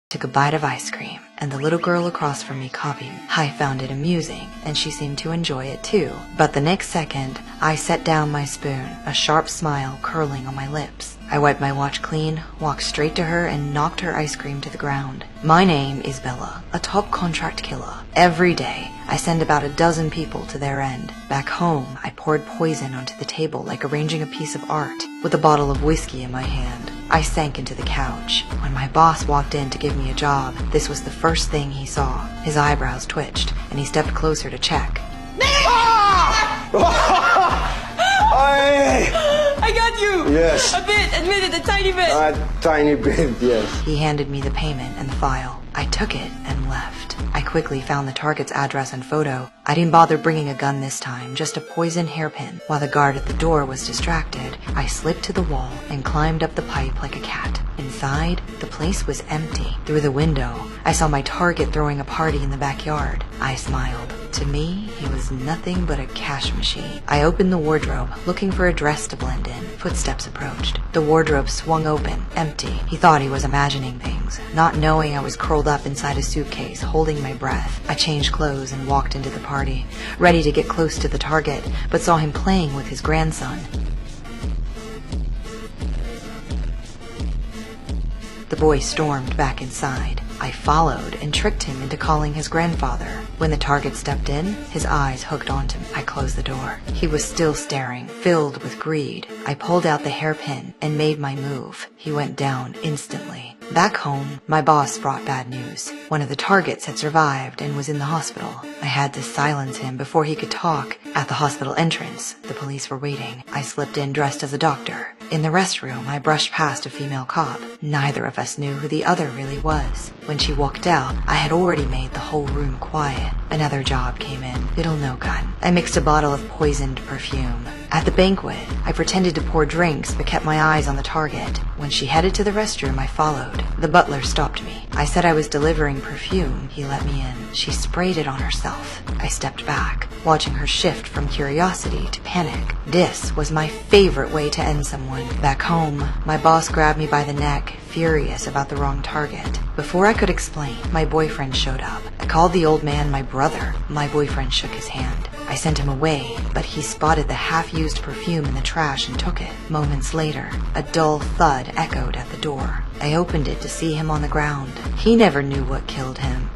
Took a bite of ice cream, and the little girl across from me copied. I found it amusing, and she seemed to enjoy it too. But the next second, I set down my spoon, a sharp smile curling on my lips. I wiped my watch clean, walked straight to her, and knocked her ice cream to the ground. My name is Bella, a top contract killer. Every day, I send about a dozen people to their end. Back home, I poured poison onto the table like arranging a piece of art, with a bottle of whiskey in my hand. I sank into the couch. When my boss walked in to give me a job, this was the first thing he saw. His eyebrows twitched, and he stepped closer to check. I got you! Yes. A bit, admit it, a tiny bit. A tiny bit, yes. He handed me the payment and the file. I took it and left. I quickly found the target's address and photo. I didn't bother bringing a gun this time, just a poison hairpin. While the guard at the door was distracted, I slipped to the wall and climbed up the pipe like a cat. Inside, the place was empty. Through the window, I saw my target throwing a party in the backyard. I smiled. To me, he was nothing but a cash machine. I opened the wardrobe, looking for a dress to blend in. Footsteps approached. The wardrobe swung open, empty. He thought he was imagining things, not knowing I was curled up inside a suitcase, holding my breath. I changed clothes and walked into the party, ready to get close to the target, but saw him playing with his grandson. The boy stormed back inside. I followed and tricked him into calling his grandfather. When the target stepped in, his eyes hooked onto me. I closed the door. He was still staring, filled with greed. I pulled out the hairpin and made my move. He went down instantly. Back home, my boss brought bad news. One of the targets had survived and was in the hospital. I had to silence him before he could talk. At the hospital entrance, the police were waiting. I slipped in dressed as a doctor. In the restroom, I brushed past a female cop. Neither of us knew who the other really was. When she walked out, I had already made the whole room quiet. Another job came in. It'll no gun. I mixed a bottle of poisoned perfume. At the banquet, I pretended to pour drinks but kept my eyes on the target. When she headed to the restroom, I followed. The butler stopped me. I said I was delivering perfume. He let me in. She sprayed it on herself. I stepped back, watching her shift from curiosity to panic. This was my favorite way to end someone. Back home, my boss grabbed me by the neck, furious about the wrong target. Before I could explain, my boyfriend showed up. I called the old man my brother. My boyfriend shook his hand. I sent him away, but he spotted the half-used perfume in the trash and took it. Moments later, a dull thud echoed at the door. I opened it to see him on the ground. He never knew what killed him.